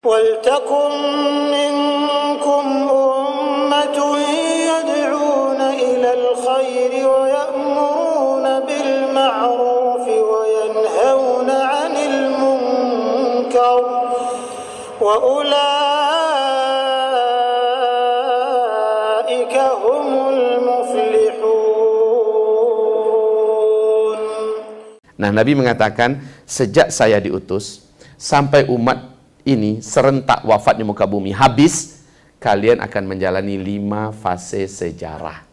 وَلْتَكُنْ مِنْكُمْ أُمَّةٌ يَدْعُونَ إِلَى الْخَيْرِ وَيَأْمُرُونَ بِالْمَعْرُوفِ وَيَنْهَوْنَ عَنِ الْمُنْكَرِ وَأُولَئِكَ هُمُ الْمُفْلِحُونَ. Nah, Nabi mengatakan, sejak saya diutus sampai umat ini serentak wafat di muka bumi habis, kalian akan menjalani 5 fase sejarah.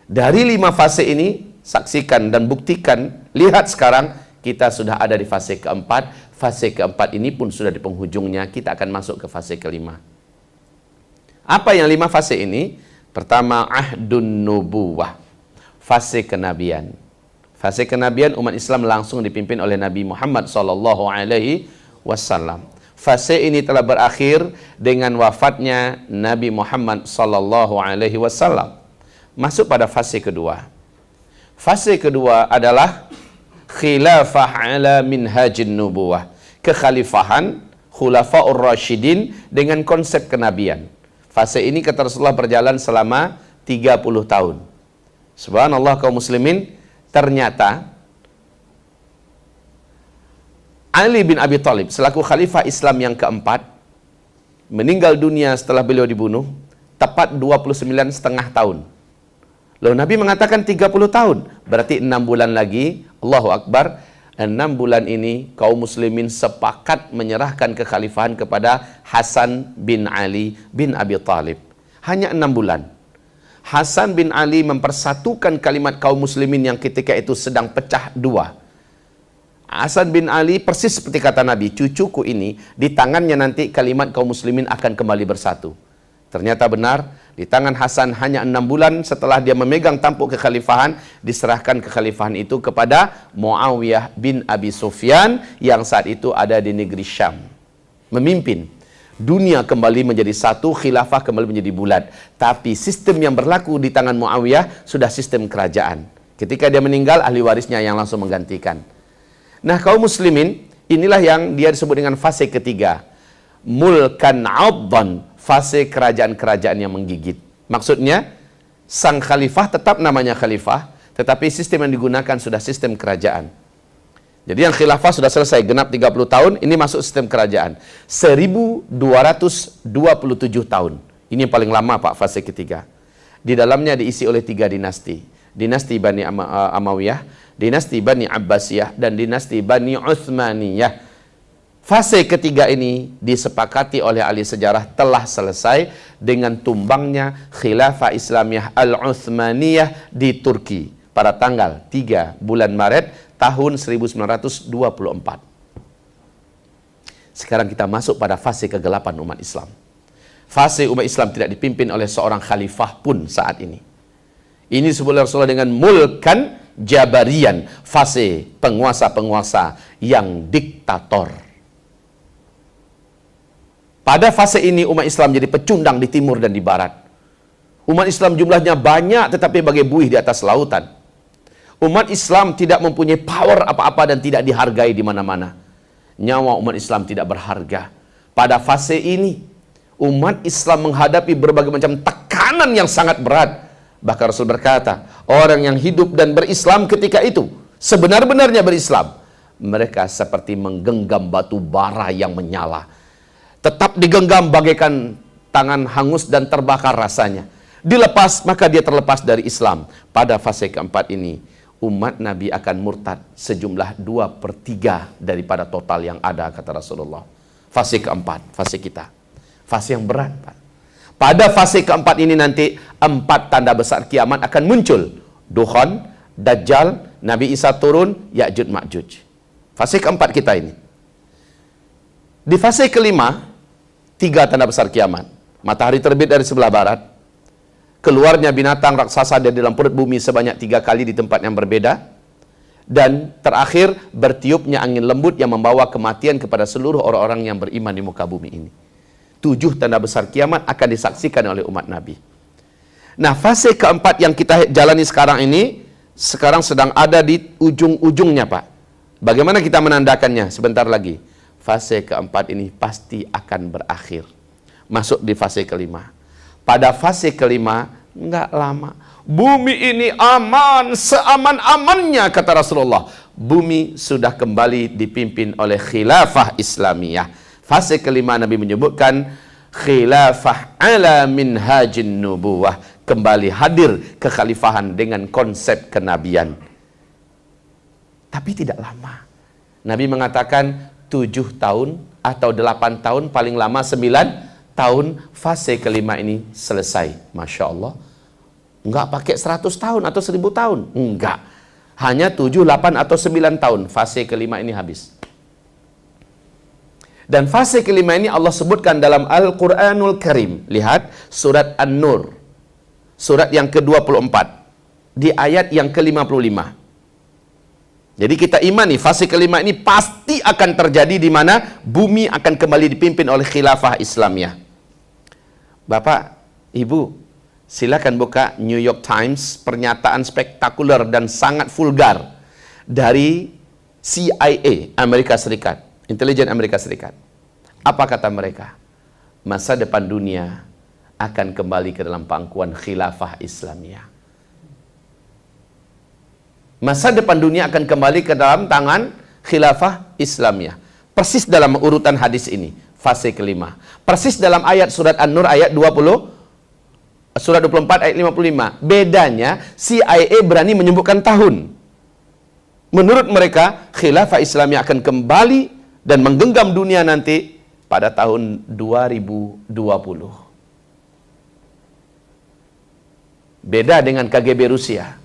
Dari 5 fase ini, saksikan dan buktikan, lihat sekarang kita sudah ada di fase keempat. Fase keempat ini pun sudah di penghujungnya, kita akan masuk ke fase kelima. Apa yang 5 fase ini? Pertama, ahdun nubuwah, fase kenabian. Fase kenabian umat Islam langsung dipimpin oleh Nabi Muhammad SAW. Fase ini telah berakhir dengan wafatnya Nabi Muhammad SAW. Masuk pada fase kedua. Fase kedua adalah khilafah ala minhajin nubuwah, kekhalifahan khulafaur rasyidin dengan konsep kenabian. Fase ini kata Rasulullah berjalan selama 30 tahun. Subhanallah kaum muslimin, ternyata Ali bin Abi Thalib selaku khalifah Islam yang keempat meninggal dunia setelah beliau dibunuh tepat 29,5 tahun. Lalu Nabi mengatakan 30 tahun, berarti 6 bulan lagi, Allahu Akbar, 6 bulan ini kaum muslimin sepakat menyerahkan kekhalifahan kepada Hasan bin Ali bin Abi Thalib. Hanya 6 bulan. Hasan bin Ali mempersatukan kalimat kaum muslimin yang ketika itu sedang pecah dua. Hasan bin Ali persis seperti kata Nabi, cucuku ini di tangannya nanti kalimat kaum muslimin akan kembali bersatu. Ternyata benar, di tangan Hasan hanya 6 bulan setelah dia memegang tampuk kekhalifahan, diserahkan kekhalifahan itu kepada Muawiyah bin Abi Sufyan yang saat itu ada di negeri Syam. Memimpin. Dunia kembali menjadi satu, khilafah kembali menjadi bulat. Tapi sistem yang berlaku di tangan Muawiyah sudah sistem kerajaan. Ketika dia meninggal, ahli warisnya yang langsung menggantikan. Nah, kaum muslimin, inilah yang dia disebut dengan fase ketiga. Mulkan abdan, fase kerajaan-kerajaan yang menggigit. Maksudnya, sang khalifah tetap namanya khalifah, tetapi sistem yang digunakan sudah sistem kerajaan. Jadi yang khilafah sudah selesai, genap 30 tahun, ini masuk sistem kerajaan. 1227 tahun. Ini yang paling lama Pak, fase ketiga. Di dalamnya diisi oleh 3 dinasti. Dinasti Bani Amawiyah, dinasti Bani Abbasiyah, dan dinasti Bani Uthmaniyah. Fase ketiga ini disepakati oleh ahli sejarah telah selesai dengan tumbangnya Khilafah Islamiyah Al-Uthmaniyah di Turki pada tanggal 3 bulan Maret tahun 1924. Sekarang kita masuk pada fase kegelapan umat Islam. Fase umat Islam tidak dipimpin oleh seorang khalifah pun saat ini. Ini disebut oleh Rasulullah dengan mulkan jabarian, fase penguasa-penguasa yang diktator. Pada fase ini umat Islam jadi pecundang di timur dan di barat. Umat Islam jumlahnya banyak tetapi bagai buih di atas lautan. Umat Islam tidak mempunyai power apa-apa dan tidak dihargai di mana-mana. Nyawa umat Islam tidak berharga. Pada fase ini umat Islam menghadapi berbagai macam tekanan yang sangat berat. Bahkan Rasul berkata, orang yang hidup dan berislam ketika itu, sebenar-benarnya berislam, mereka seperti menggenggam batu bara yang menyala. Tetap digenggam bagaikan tangan hangus dan terbakar rasanya. Dilepas, maka dia terlepas dari Islam. Pada fase keempat ini, umat Nabi akan murtad sejumlah 2/3 daripada total yang ada, kata Rasulullah. Fase keempat, fase kita. Fase yang berat, Pak. Pada fase keempat ini nanti 4 tanda besar kiamat akan muncul. Dukhan, Dajjal, Nabi Isa turun, Ya'juj Ma'juj. Fase keempat kita ini. Di fase kelima, 3 tanda besar kiamat. Matahari terbit dari sebelah barat. Keluarnya binatang raksasa dari dalam perut bumi sebanyak 3 kali di tempat yang berbeda. Dan terakhir, bertiupnya angin lembut yang membawa kematian kepada seluruh orang-orang yang beriman di muka bumi ini. 7 tanda besar kiamat akan disaksikan oleh umat Nabi. Nah, fase keempat yang kita jalani sekarang ini, sekarang sedang ada di ujung-ujungnya, Pak. Bagaimana kita menandakannya? Sebentar lagi. fase keempat ini pasti akan berakhir. Masuk di fase kelima. Pada fase kelima, enggak lama. Bumi ini aman, seaman-amannya, kata Rasulullah. Bumi sudah kembali dipimpin oleh khilafah Islamiyah. Fase kelima Nabi menyebutkan khilafah ala minhajin nubuwah. Kembali hadir kekhalifahan dengan konsep kenabian. Tapi tidak lama. Nabi mengatakan 7 tahun atau 8 tahun, paling lama 9 tahun, fase kelima ini selesai. Masya Allah. Enggak pakai 100 tahun atau 1000 tahun. Enggak. Hanya 7, 8 atau 9 tahun. Fase kelima ini habis. Dan fase kelima ini Allah sebutkan dalam Al-Quranul Karim. Lihat surat An-Nur. Surat yang ke-24. Di ayat yang ke-55. Jadi kita imani fase kelima ini pasti akan terjadi di mana bumi akan kembali dipimpin oleh khilafah Islamiyah. Bapak, Ibu, silakan buka New York Times, pernyataan spektakuler dan sangat vulgar dari CIA Amerika Serikat, intelijen Amerika Serikat. Apa kata mereka? Masa depan dunia akan kembali ke dalam pangkuan khilafah Islamiyah. Masa depan dunia akan kembali ke dalam tangan khilafah Islamiyah. Persis dalam urutan hadis ini, fase kelima. Persis dalam ayat surat An-Nur ayat 20, surat 24 ayat 55. Bedanya CIA berani menyebutkan tahun. Menurut mereka, khilafah Islamiyah akan kembali dan menggenggam dunia nanti pada tahun 2020. Beda dengan KGB Rusia.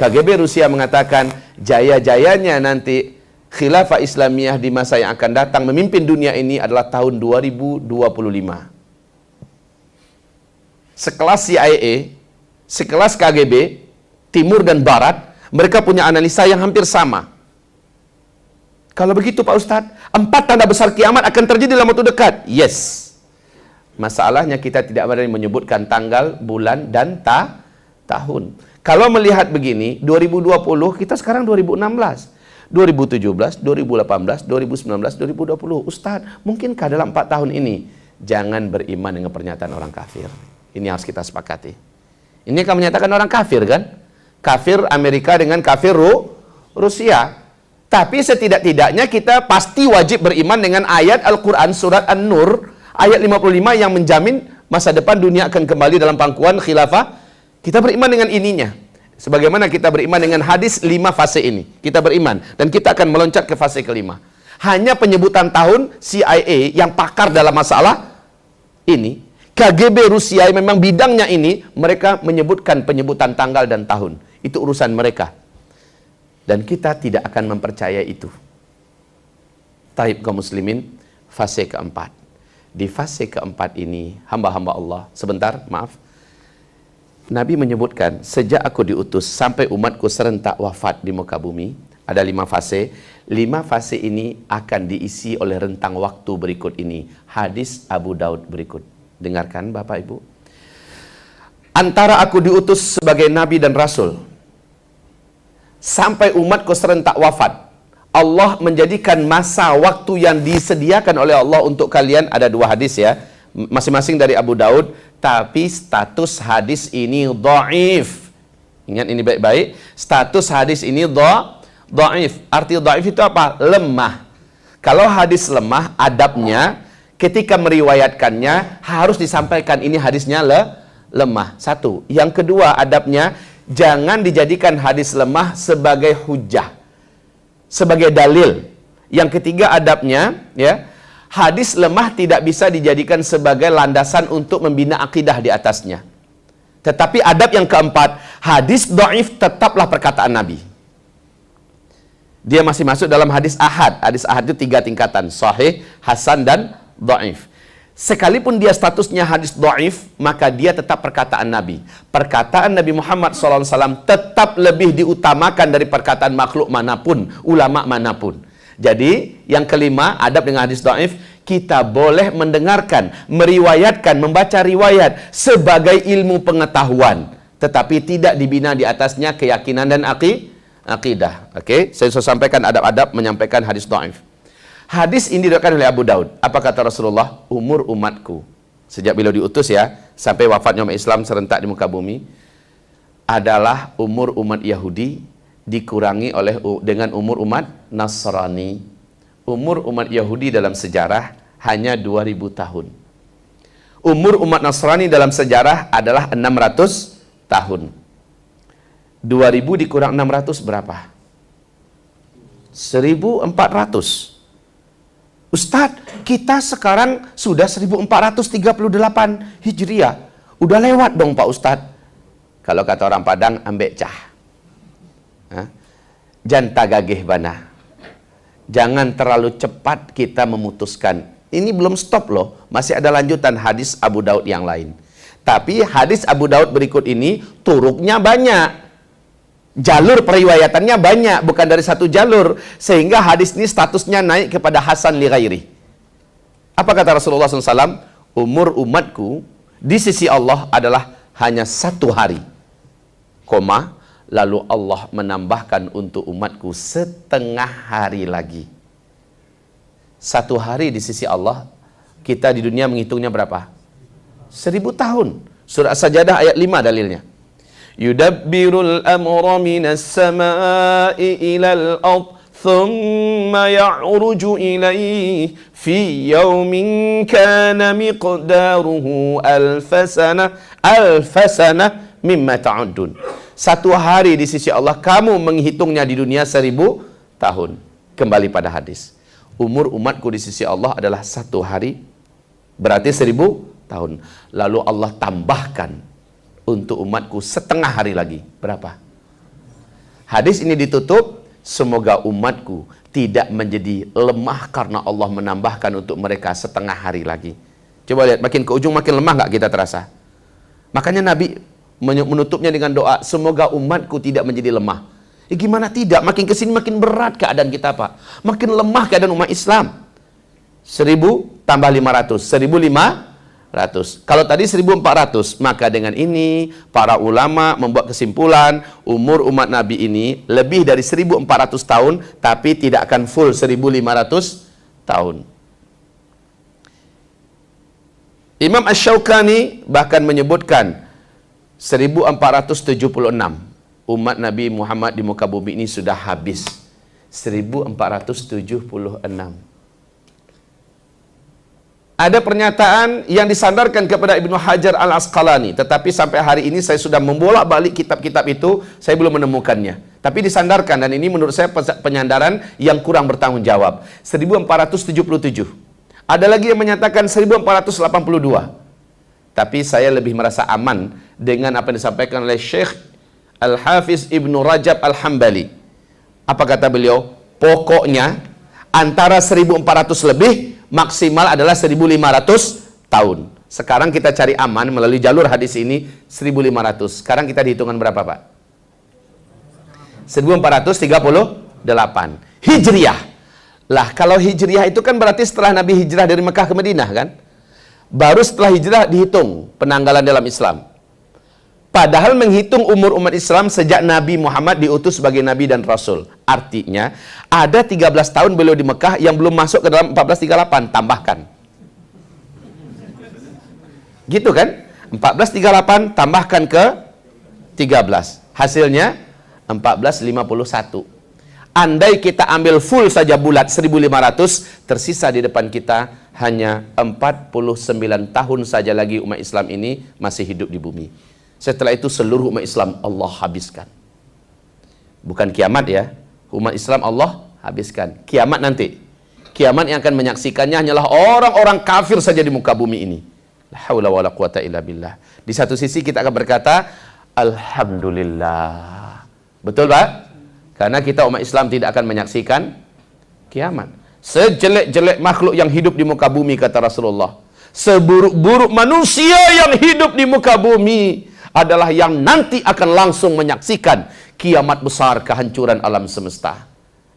KGB Rusia mengatakan jaya-jayanya nanti khilafah Islamiyah di masa yang akan datang memimpin dunia ini adalah tahun 2025. Sekelas CIA, sekelas KGB, Timur dan Barat, mereka punya analisa yang hampir sama. Kalau begitu Pak Ustadz, 4 tanda besar kiamat akan terjadi dalam waktu dekat. Yes. Masalahnya kita tidak berani menyebutkan tanggal, bulan, dan tahun. Kalau melihat begini, 2020, kita sekarang 2016, 2017, 2018, 2019, 2020. Ustadz, mungkinkah dalam 4 tahun ini? Jangan beriman dengan pernyataan orang kafir. Ini harus kita sepakati. Ini akan menyatakan orang kafir kan? Kafir Amerika dengan kafir Rusia. Tapi setidak-tidaknya kita pasti wajib beriman dengan ayat Al-Quran surat An-Nur, ayat 55 yang menjamin masa depan dunia akan kembali dalam pangkuan khilafah. Kita beriman dengan ininya. Sebagaimana kita beriman dengan hadis 5 fase ini. Kita beriman. Dan kita akan meloncat ke fase kelima. Hanya penyebutan tahun CIA yang pakar dalam masalah ini. KGB Rusia yang memang bidangnya ini. Mereka menyebutkan penyebutan tanggal dan tahun. Itu urusan mereka. Dan kita tidak akan mempercayai itu. Taib kaum muslimin. Fase keempat. Di fase keempat ini. Hamba-hamba Allah. Sebentar, maaf. Nabi menyebutkan, sejak aku diutus sampai umatku serentak wafat di muka bumi, ada 5 fase. 5 fase ini akan diisi oleh rentang waktu berikut ini. Hadis Abu Daud berikut. Dengarkan Bapak Ibu. Antara aku diutus sebagai Nabi dan Rasul, sampai umatku serentak wafat, Allah menjadikan masa waktu yang disediakan oleh Allah untuk kalian, ada 2 hadis ya, masing-masing dari Abu Daud, tapi status hadis ini dhaif. Ingat ini baik-baik, status hadis ini dhaif. Arti dhaif itu apa? Lemah. Kalau hadis lemah, adabnya ketika meriwayatkannya harus disampaikan ini hadisnya lemah. 1. Yang kedua, adabnya jangan dijadikan hadis lemah sebagai hujah, sebagai dalil. Yang ketiga, adabnya ya, hadis lemah tidak bisa dijadikan sebagai landasan untuk membina akidah di atasnya. Tetapi adab yang keempat, hadis dhaif tetaplah perkataan Nabi. Dia masih masuk dalam hadis ahad. Hadis ahad itu 3 tingkatan, sahih, hasan, dan dhaif. Sekalipun dia statusnya hadis dhaif, maka dia tetap perkataan Nabi. Perkataan Nabi Muhammad SAW tetap lebih diutamakan dari perkataan makhluk manapun, ulama manapun. Jadi, yang kelima, adab dengan hadis dhaif, kita boleh mendengarkan, meriwayatkan, membaca riwayat sebagai ilmu pengetahuan, tetapi tidak dibina di atasnya keyakinan dan akidah. Oke, saya sudah sampaikan adab-adab menyampaikan hadis dhaif. Hadis ini diriwayatkan oleh Abu Daud. Apa kata Rasulullah? Umur umatku, sejak beliau diutus ya, sampai wafatnya umat Islam serentak di muka bumi, adalah umur umat Yahudi dikurangi dengan umur umat Nasrani. Umur umat Yahudi dalam sejarah hanya 2000 tahun. Umur umat Nasrani dalam sejarah adalah 600 tahun. 2000 dikurang 600 berapa? 1400. Ustadz, kita sekarang sudah 1438 Hijriah. Udah lewat dong Pak Ustadz. Kalau kata orang Padang, ambek cah. Janta gagih bana. Jangan terlalu cepat kita memutuskan. Ini belum stop loh. Masih ada lanjutan hadis Abu Daud yang lain. Tapi hadis Abu Daud berikut ini turuknya banyak. Jalur periwayatannya banyak, bukan dari satu jalur, sehingga hadis ini statusnya naik kepada Hasan li ghairi. Apa kata Rasulullah SAW? Umur umatku di sisi Allah adalah hanya 1 hari, koma, lalu Allah menambahkan untuk umatku setengah hari lagi. 1 hari di sisi Allah, kita di dunia menghitungnya berapa? 1000 tahun. Surah As-Sajdah ayat 5 dalilnya. Yudabbirul amra minas samai ilal ard thumma ya'ruju ilayhi fi yawmin kana miqdaruhu alfasana mimma ta'udun. 1 hari di sisi Allah, kamu menghitungnya di dunia 1000 tahun. Kembali pada hadis. Umur umatku di sisi Allah adalah 1 hari, berarti 1000 tahun. Lalu Allah tambahkan untuk umatku setengah hari lagi. Berapa? Hadis ini ditutup, semoga umatku tidak menjadi lemah karena Allah menambahkan untuk mereka setengah hari lagi. Coba lihat, makin ke ujung makin lemah nggak kita terasa? Makanya Nabi menutupnya dengan doa, semoga umatku tidak menjadi lemah. Gimana tidak? Makin kesini makin berat keadaan kita Pak. Makin lemah keadaan umat Islam. 1000 tambah 500, 1500. Kalau tadi 1400, maka dengan ini para ulama membuat kesimpulan umur umat Nabi ini lebih dari 1400 tahun, tapi tidak akan full 1500 tahun. Imam Asy-Syaukani bahkan menyebutkan 1476 umat Nabi Muhammad di muka bumi ini sudah habis. 1476. Ada pernyataan yang disandarkan kepada Ibnu Hajar Al-Asqalani, tetapi sampai hari ini saya sudah membolak-balik kitab-kitab itu, saya belum menemukannya. Tapi disandarkan, dan ini menurut saya penyandaran yang kurang bertanggung jawab. 1477. Ada lagi yang menyatakan 1482. Tapi saya lebih merasa aman dengan apa yang disampaikan oleh Syekh Al-Hafiz Ibnu Rajab Al-Hambali. Apa kata beliau? Pokoknya antara 1400 lebih, maksimal adalah 1500 tahun. Sekarang kita cari aman melalui jalur hadis ini 1500. Sekarang kita dihitungan berapa Pak? 1438 Hijriah. Lah kalau Hijriah itu kan berarti setelah Nabi hijrah dari Mekah ke Madinah kan? Baru setelah hijrah dihitung penanggalan dalam Islam. Padahal menghitung umur umat Islam sejak Nabi Muhammad diutus sebagai Nabi dan Rasul. Artinya, ada 13 tahun beliau di Mekah yang belum masuk ke dalam 1438. Tambahkan. Gitu kan? 1438 tambahkan ke 13. Hasilnya 1451. Andai kita ambil full saja bulat 1500, tersisa di depan kita hanya 49 tahun saja lagi umat Islam ini masih hidup di bumi. Setelah itu seluruh umat Islam Allah habiskan. Bukan kiamat ya. Umat Islam Allah habiskan. Kiamat nanti. Kiamat yang akan menyaksikannya hanyalah orang-orang kafir saja di muka bumi ini. La haula wala quwata illa billah. Di satu sisi kita akan berkata, Alhamdulillah. Betul Pak? Karena kita umat Islam tidak akan menyaksikan kiamat. Sejelek-jelek makhluk yang hidup di muka bumi, kata Rasulullah, seburuk-buruk manusia yang hidup di muka bumi adalah yang nanti akan langsung menyaksikan kiamat besar, kehancuran alam semesta.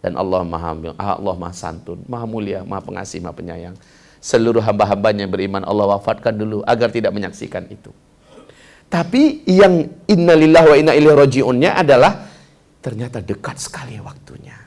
Dan Allah Maha Santun, Maha Mulia, Maha Pengasih, Maha Penyayang. Seluruh hamba-hambanya yang beriman Allah wafatkan dulu agar tidak menyaksikan itu. Tapi yang innalillahi wa inna ilaihi raji'unnya adalah ternyata dekat sekali waktunya.